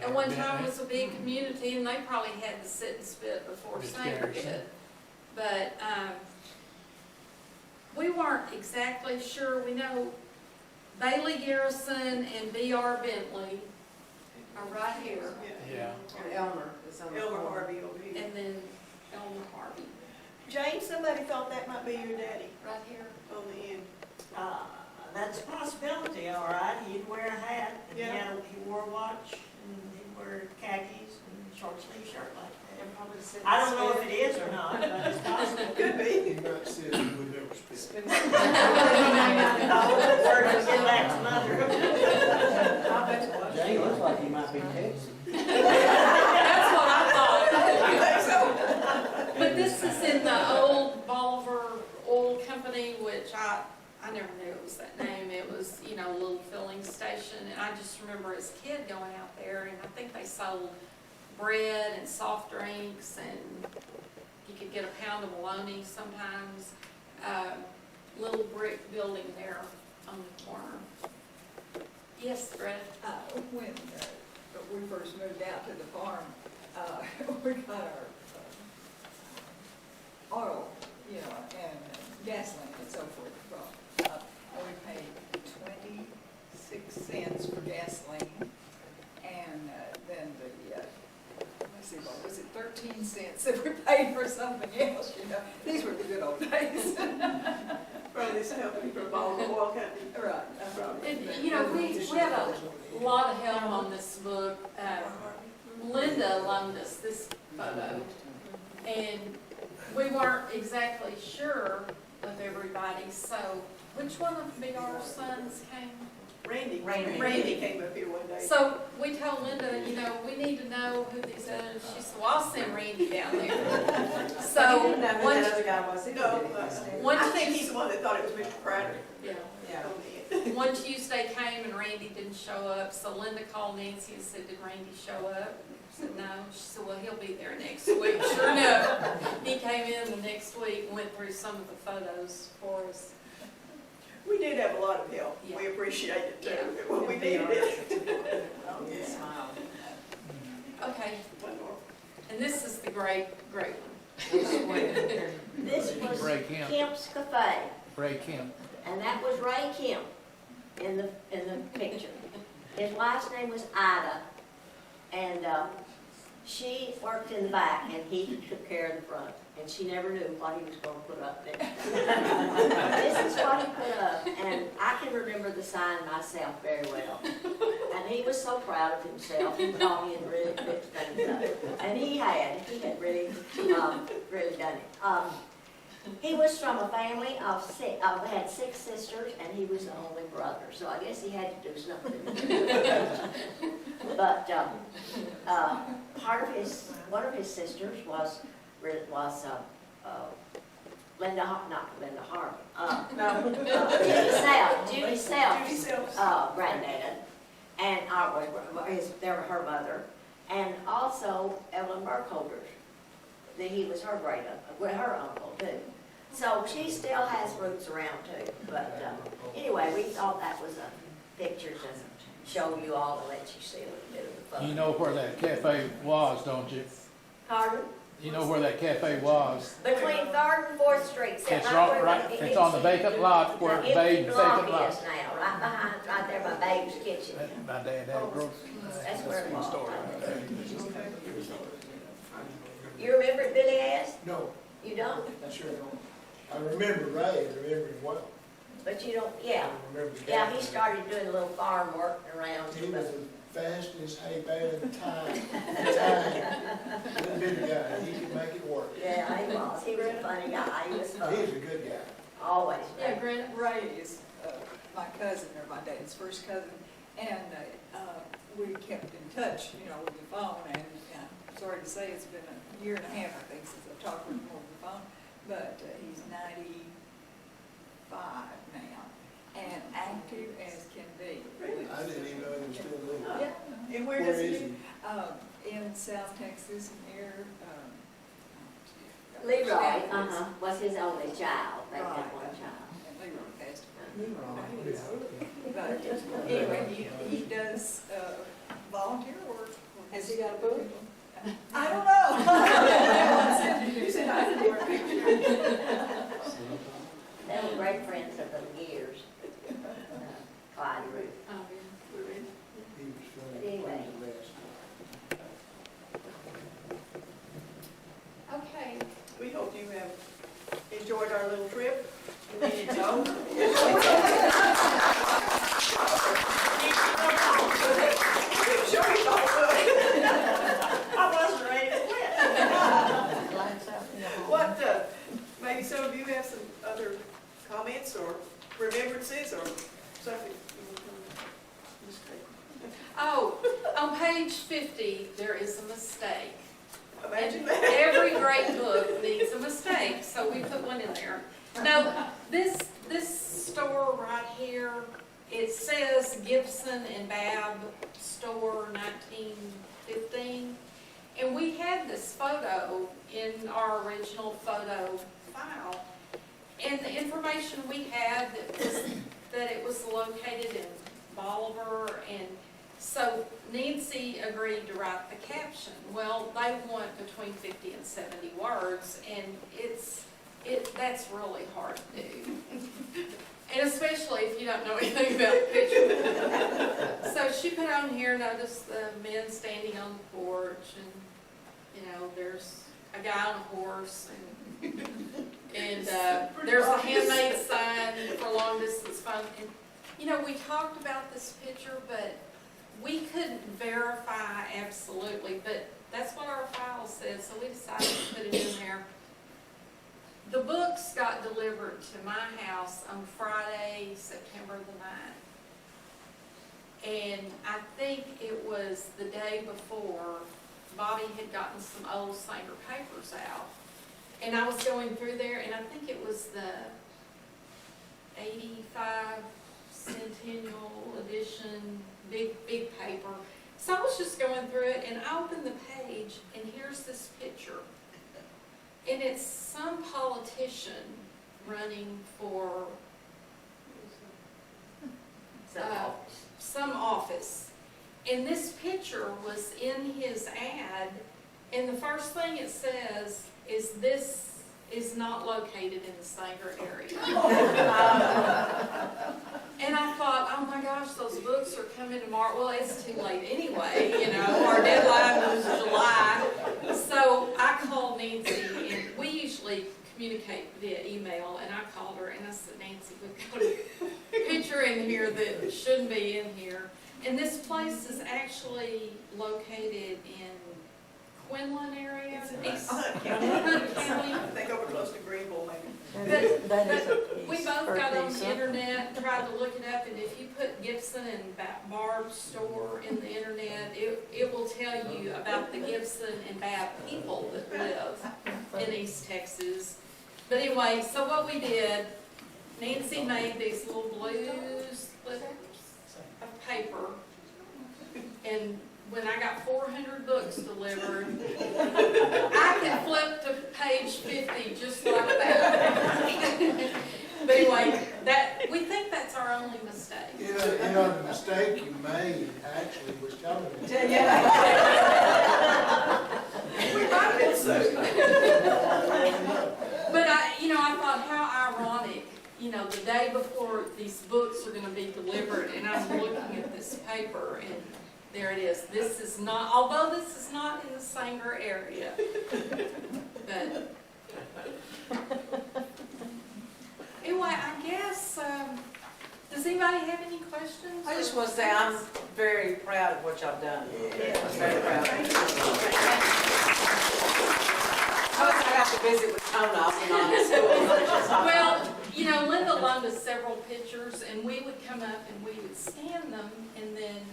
at one time was a big community, and they probably had the sit and spit before Miss Sanger Garrison. did. But we weren't exactly sure. We know Bailey Garrison and B.R. Bentley are right here, Yeah. And Elmer is on the Elmer corner. Harvey over here. and then Elmer Harvey, Jane, somebody thought that might be your daddy right here. on the end. That's a possibility, all right. He'd wear a hat, and Yeah. he wore a watch, and he'd wear khakis and short sleeve shirt like that. And probably sit I and don't know if spit. it is or not, but it's possible. Could be. Spit. No, the word was get back to mother. I bet it was. Jane looks like he might be Texas. That's what I thought. I think so. But this is in the old Bolivar Oil Company, which I never knew it was that name. It was, you know, a little filling station. And I just remember as a kid going out there, and I think they sold bread and soft drinks, and you could get a pound of bologna sometimes. Little brick building there on the corner. Yes, Fred? When we first moved out to the farm, we got our oil, you know, and gasoline and so forth. We paid 26 cents for gasoline, and then let's see, what was it, 13 cents that we paid for something else, you know. These were the good old days. From this company, from Bolivar Oil Company. Right. And, you know, we had a lot of help on this book. Linda loaned us this photo, and we weren't exactly sure of everybody, so which one of B.R. sons came? Randy came up here one day. So we told Linda, you know, we need to know who these others, she said, well, I'll send Randy down there. So, Now, who that once, other guy was, he No, did it. One I think he's the one that thought it was Mr. Crowder. yeah. Yeah. One Tuesday came and Randy didn't show up, so Linda called Nancy and said, did Randy show up? I said, no. She said, well, he'll be there next week. Sure enough, he came in the next week and went through some of the photos for us. We did have a lot of help. Yeah. We appreciate it too. Yeah. When we needed it. Oh, he smiled. Okay, Wonderful. and this is the great one. This was Ray Kemp, Kemp's Cafe, Ray Kemp. and that was Ray Kemp in the picture. His wife's name was Ida, and she worked in the back, and he took care of the front. And she never knew what he was going to put up there. This is what he put up, and I can remember the sign myself very well. And he was so proud of himself. He thought he had really fixed things up, and he had really, really done it. He was from a family of six. They had 6 sisters, and he was the only brother. So I guess he had to do something. But one of his sisters was not Linda Harvey. Judy Self's granddad, and they were her mother, and also Evelyn Burkholder's. He was her her uncle too. So she still has roots around too. But anyway, we thought that was a picture to show you all to let you see a little bit of the photo. You know where that cafe was, don't you? Pardon? You know where that cafe was? Between 3rd and 4th Street. It's it's on the vacant lot where It's Babe's vacant is lot. now, right there by Babe's kitchen. My dad had a grocery. That's where it was. store right there. You remember Billy Ass? No, You don't? I sure don't. I remember Ray, I remember him well. But you don't, I yeah. remember the Yeah, guy. he started doing a little farm work around. He was the fastest hay baler in time. Little bitty guy, he could make it work. Yeah, he was. He was a funny guy. He was fun. He's a good guy. Always. Yeah, Grant. Ray is my cousin, or my dad's first cousin, and we kept in touch, with the phone, and I'm sorry to say it's been a year and a half, I think, since I've talked with him over the phone, but he's 95 now, and active as can be. I didn't even know he was still living. Yeah. And where Where does is he? he? In South Texas, near, Leroy, was his only child. They had Right. one child. And Leroy passed away. But anyway, he does volunteer work. Has he got a book? I don't know. You said I didn't work. They were great friends of the years. Clyde and Ruth. Oh, yeah. He was funny. But anyway. He was the best. Okay. We hope you have enjoyed our little trip. It's over. Sure you thought it would. I wasn't ready to quit. What, maybe some of you have some other comments or remembrances or something? Oh, on page 50, there is a mistake. Imagine that. Every great book needs a mistake, so we put one in there. No, this store right here, it says Gibson and Babb Store 1915. And we had this photo in our original photo file. And the information we had that it was located in Bolivar, and so Nancy agreed to write the caption. Well, they want between 50 and 70 words, and that's really hard to do. And especially if you don't know anything about the picture. So she put on here, notice the men standing on the porch, and there's a guy on a horse, and there's a handmade sign for long distance phone. And we talked about this picture, but we couldn't verify absolutely, but that's what our file said, so we decided to put it in there. The books got delivered to my house on Friday, September the 9th. And I think it was the day before Bobby had gotten some old Sanger papers out. And I was going through there, and I think it was the 85 centennial edition, big paper. So I was just going through it, and I opened the page, and here's this picture. And it's some politician running for some office. And this picture was in his ad, and the first thing it says is, "This is not located in the Sanger area." And I thought, oh my gosh, those books are coming tomorrow. Well, it's too late anyway, you know, our deadline was July. So I called Nancy, and we usually communicate via email, and I called her and I said, "Nancy, we've got a picture in here that shouldn't be in here." And this place is actually located in Quinlan area, East Hunt County. Hunt County. I think over close to Greenville, maybe. But we both got on the internet and tried to look it up, and if you put Gibson and Barb's store in the internet, it will tell you about the Gibson and Bab people that live in East Texas. But anyway, so what we did, Nancy made these little blue slips of paper, and when I got 400 books delivered, I could flip to page 50 just like that. But anyway, we think that's our only mistake. You know, the mistake you made actually was telling me. We might have been so. But I thought how ironic, the day before these books are going to be delivered, and I'm looking at this paper, and there it is. This is not, although this is not in the Sanger area, but anyway, I guess, does anybody have any questions? I just want to say I'm very proud of what y'all done. I'm very proud. I got to visit with Tona, I'll be honest. Well, Linda loaned us several pictures, and we would come up and we would scan them, and then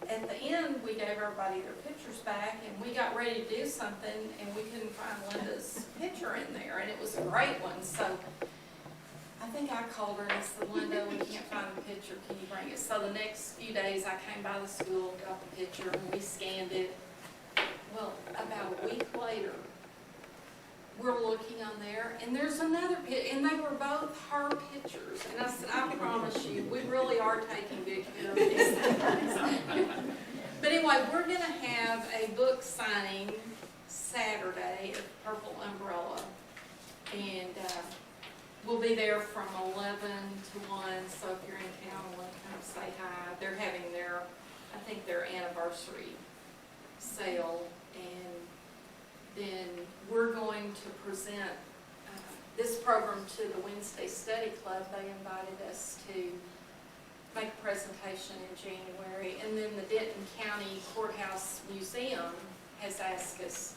at the end, we gave everybody their pictures back, and we got ready to do something, and we couldn't find Linda's picture in there, and it was a great one. So I think I called her and said, "Linda, we can't find the picture. Can you bring it?" So the next few days, I came by the school, got the picture, and we scanned it. Well, about a week later, we're looking on there, and there's another picture, and they were both her pictures. And I said, "I promise you, we really are taking good care of these things." But anyway, we're going to have a book signing Saturday at Purple Umbrella, and we'll be there from 11 to 1, so if you're in town, want to come say hi. They're having their anniversary sale, and then we're going to present this program to the Wednesday Study Club. They invited us to make a presentation in January, and then the Denton County Courthouse Museum has asked us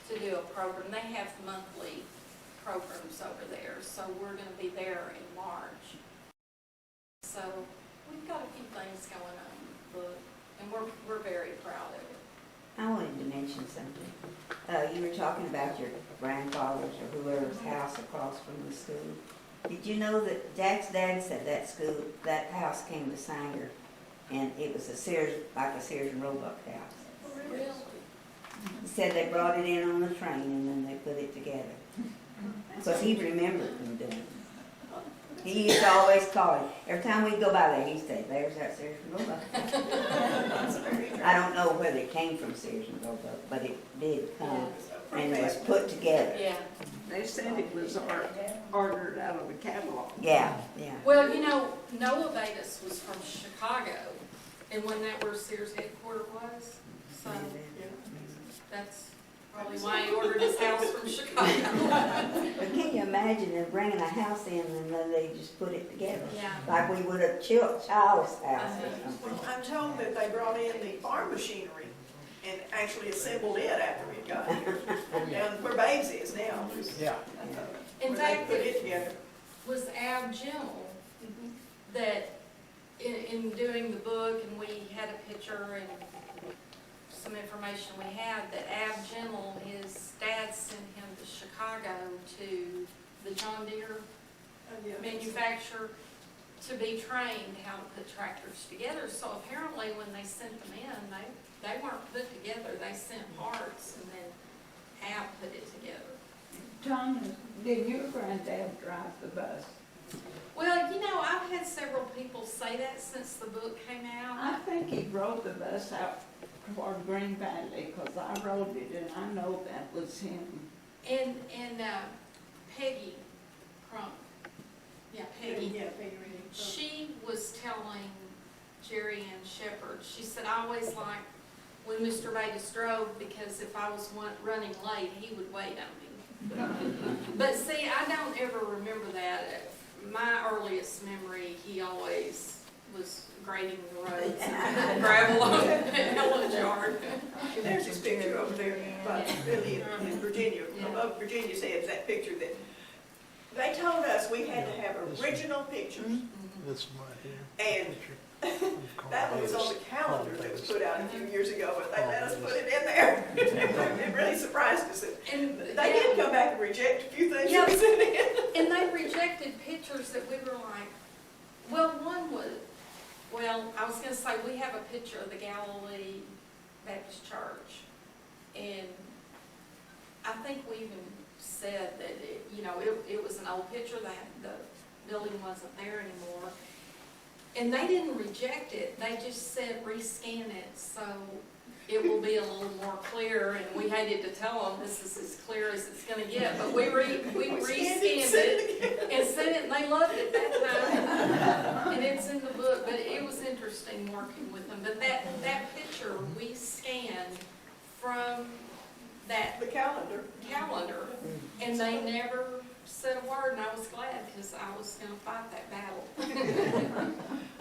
to do a program. They have monthly programs over there, so we're going to be there in March. So we've got a few things going on in the book, and we're very proud of it. I wanted to mention something. You were talking about your grandfather's or whoever's house across from the school. Did you know that Jack's dad said that house came to Sanger, and it was like a Sears and Roebuck house. Really? He said they brought it in on the train and then they put it together. Because he remembered them doing it. He used to always call it. Every time we'd go by there, he'd say, "There's that Sears and Roebuck." I don't know whether it came from Sears and Roebuck, but it did come and was put together. Yeah. They said it was ordered out of the catalog. Yeah. Well, Noah Batis was from Chicago, and wasn't that where Sears headquarters was? So that's probably why he ordered his house from Chicago. But can you imagine them bringing a house in and then they just put it together? Yeah. Like we would a child's house or something. Well, I'm told that they brought in the farm machinery and actually assembled it after it got here. Down where Babes is now. Yeah. In Where fact, they put it together. was Ab Gemmel that in doing the book, and we had a picture and some information we had, that Ab Gemmel, his dad sent him to Chicago to the John Deere Yeah. manufacturer to be trained how to put tractors together. So apparently when they sent them in, they weren't put together. They sent parts and then Hal put it together. Tona, did your granddad drive the bus? Well, you know, I've had several people say that since the book came out. I think he rode the bus out toward Green Valley, 'cause I rode it and I know that was him. And Peggy Crump, yeah, Peggy, Yeah, Peggy Reed. she was telling Jerry Ann Shepherd, she said, I always liked when Mr. Batis drove, because if I was running late, he would wait on me. But see, I don't ever remember that. My earliest memory, he always was grading the roads and gravel on Helen's yard. There's this picture over there, but really in Virginia, above Virginia says that picture that, they told us we had to have original pictures. This one right here. And Picture. that one was on the calendar that was put out a few years ago, but they let us put it in there. It really surprised us. And They did come back and reject a few things Yeah. that we sent in. And they rejected pictures that we were like, well, I was gonna say, we have a picture of the Galilee Baptist Church. And I think we even said that, it was an old picture, that the building wasn't there anymore. And they didn't reject it, they just said rescan it, so it will be a little more clear, and we hated to tell them this is as clear as it's gonna get, but we rescanned it and sent it, and they loved it that time. And it's in the book, but it was interesting working with them. But that picture we scanned from that The calendar. calendar, and they never said a word, and I was glad, because I was gonna fight that battle.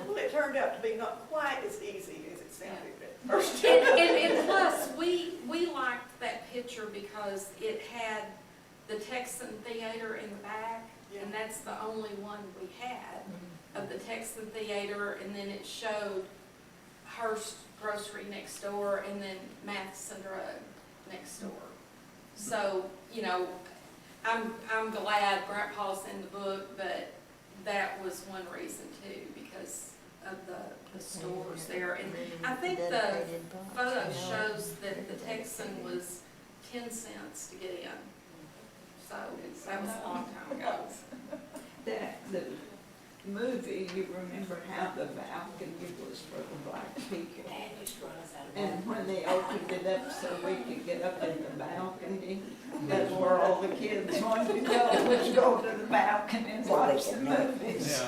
Well, it turned out to be not quite as easy as it sounded at first. And plus, we liked that picture because it had the Texan Theater in the back, and that's the only one we had of the Texan Theater, and then it showed Hearst Grocery next door, and then Matheson Drug next door. So, I'm glad Grandpa's in the book, but that was one reason too, because of the stores there. And I think the photo shows that the Texan was 10 cents to get in. So that was a long time ago. The movie, you remember how the balcony was for the black people? And when they opened it up so we could get up in the balcony, that's where all the kids wanted to go, was go to the balcony and watch the movies.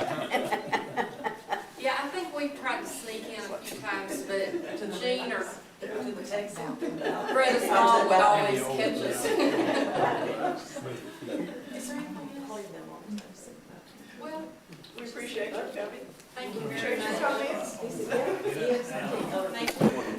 Yeah, I think we tried to sneak in a few times, but Gene or To the Texan. Greta's mom would always catch us. Is there anything else? Well, We appreciate your coming. thank you Appreciate very your much. comments. Thank